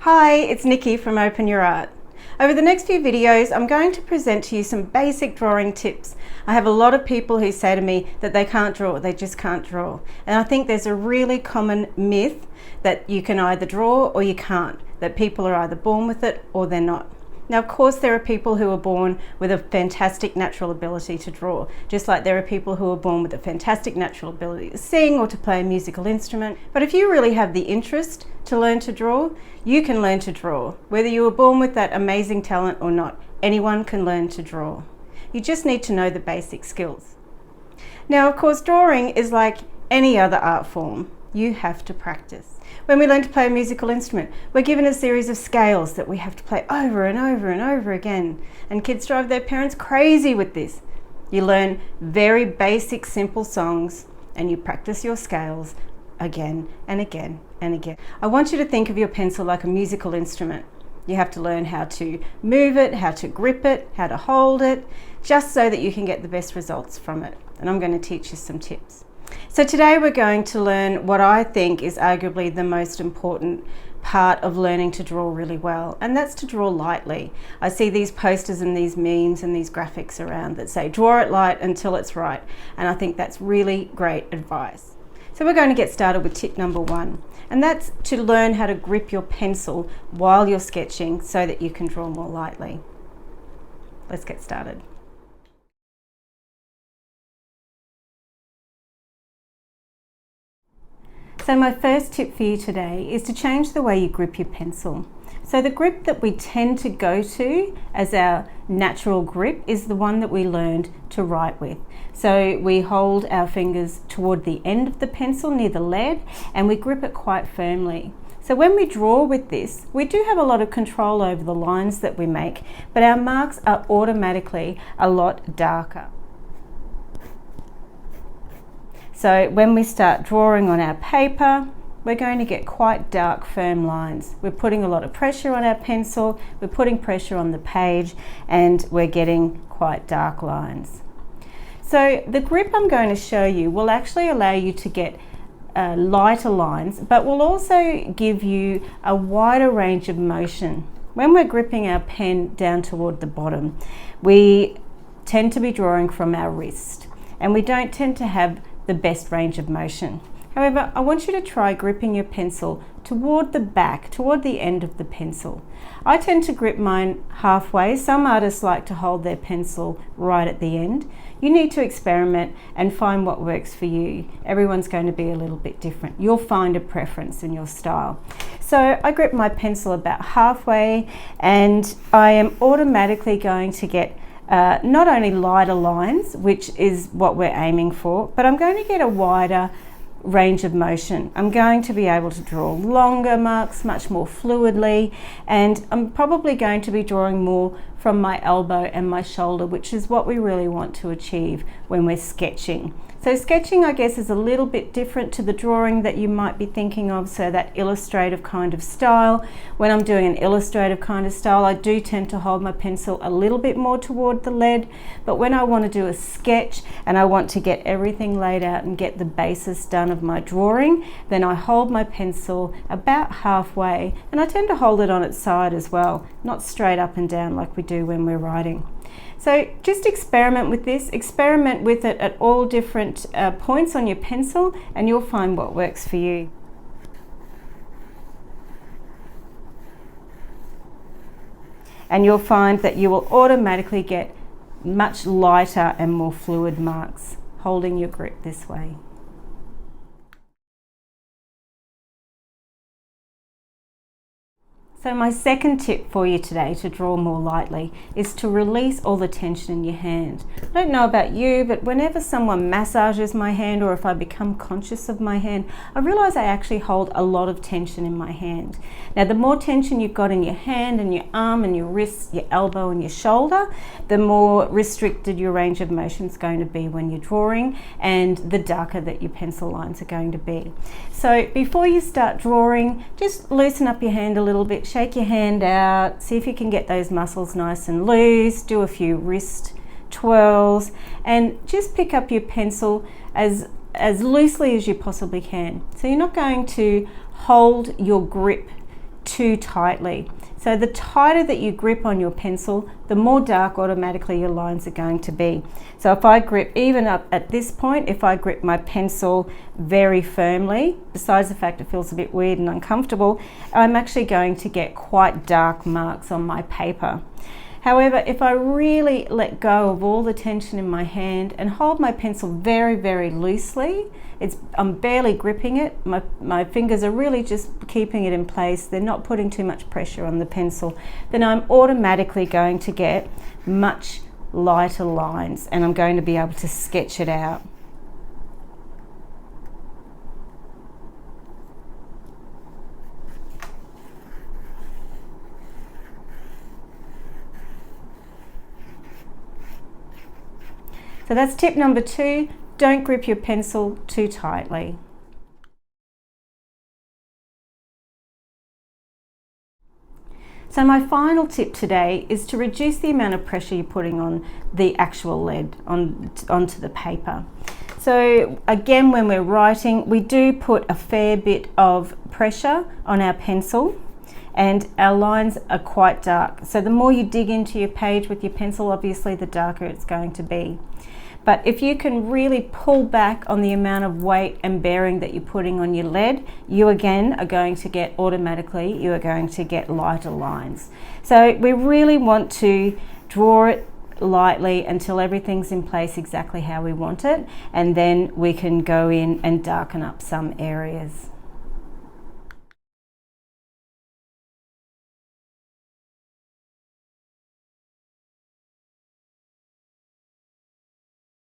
Hi, it's Nikki from Open Your Art. Over the next few videos, I'm going to present to you some basic drawing tips. I have a lot of people who say to me that they can't draw, they just can't draw. And I think there's a really common myth that you can either draw or you can't, that people are either born with it or they're not. Now, of course, there are people who are born with a fantastic natural ability to draw, just like there are people who are born with a fantastic natural ability to sing or to play a musical instrument. But if you really have the interest to learn to draw, you can learn to draw. Whether you were born with that amazing talent or not, anyone can learn to draw. You just need to know the basic skills. Now, of course, drawing is like any other art form. You have to practice. When we learn to play a musical instrument, we're given a series of scales that we have to play over and over and over again. And kids drive their parents crazy with this. You learn very basic, simple songs and you practice your scales again and again and again. I want you to think of your pencil like a musical instrument. You have to learn how to move it, how to grip it, how to hold it, just so that you can get the best results from it. And I'm going to teach you some tips. So today we're going to learn what I think is arguably the most important part of learning to draw really well, and that's to draw lightly. I see these posters and these memes and these graphics around that say draw it light until it's right, and I think that's really great advice. So we're going to get started with tip number 1, and that's to learn how to grip your pencil while you're sketching so that you can draw more lightly. Let's get started. So my first tip for you today is to change the way you grip your pencil. So the grip that we tend to go to as our natural grip is the one that we learned to write with. So we hold our fingers toward the end of the pencil near the lead and we grip it quite firmly. So when we draw with this, we do have a lot of control over the lines that we make, but our marks are automatically a lot darker. So when we start drawing on our paper, we're going to get quite dark, firm lines. We're putting a lot of pressure on our pencil, we're putting pressure on the page, and we're getting quite dark lines. So the grip I'm going to show you will actually allow you to get lighter lines, but will also give you a wider range of motion. When we're gripping our pen down toward the bottom, we tend to be drawing from our wrist, and we don't tend to have the best range of motion. However, I want you to try gripping your pencil toward the back, toward the end of the pencil. I tend to grip mine halfway. Some artists like to hold their pencil right at the end. You need to experiment and find what works for you. Everyone's going to be a little bit different. You'll find a preference in your style. So I grip my pencil about halfway and I am automatically going to get not only lighter lines, which is what we're aiming for, but I'm going to get a wider range of motion. I'm going to be able to draw longer marks much more fluidly, and I'm probably going to be drawing more from my elbow and my shoulder, which is what we really want to achieve when we're sketching. So sketching, I guess, is a little bit different to the drawing that you might be thinking of, so that illustrative kind of style. When I'm doing an illustrative kind of style, I do tend to hold my pencil a little bit more toward the lead, but when I want to do a sketch and I want to get everything laid out and get the basis done of my drawing, then I hold my pencil about halfway, and I tend to hold it on its side as well, not straight up and down like we do when we're writing. So just experiment with this, experiment with it at all different points on your pencil, and you'll find what works for you. And you'll find that you will automatically get much lighter and more fluid marks holding your grip this way. So my second tip for you today to draw more lightly is to release all the tension in your hand. I don't know about you, but whenever someone massages my hand or if I become conscious of my hand, I realize I actually hold a lot of tension in my hand. Now, the more tension you've got in your hand and your arm and your wrist, your elbow and your shoulder, the more restricted your range of motion is going to be when you're drawing, and the darker that your pencil lines are going to be. So before you start drawing, just loosen up your hand a little bit, shake your hand out, see if you can get those muscles nice and loose, do a few wrist twirls, and just pick up your pencil as loosely as you possibly can. So you're not going to hold your grip too tightly. So the tighter that you grip on your pencil, the more dark automatically your lines are going to be. So if I grip, even up at this point, if I grip my pencil very firmly, besides the fact it feels a bit weird and uncomfortable, I'm actually going to get quite dark marks on my paper. However, if I really let go of all the tension in my hand and hold my pencil very, very loosely, I'm barely gripping it, my fingers are really just keeping it in place, they're not putting too much pressure on the pencil, then I'm automatically going to get much lighter lines and I'm going to be able to sketch it out. So that's tip number 2, don't grip your pencil too tightly. So my final tip today is to reduce the amount of pressure you're putting on the actual lead onto the paper. So again, when we're writing, we do put a fair bit of pressure on our pencil and our lines are quite dark. So the more you dig into your page with your pencil, obviously the darker it's going to be. But if you can really pull back on the amount of weight and bearing that you're putting on your lead, you again are going to get lighter lines. So we really want to draw it lightly until everything's in place exactly how we want it, and then we can go in and darken up some areas.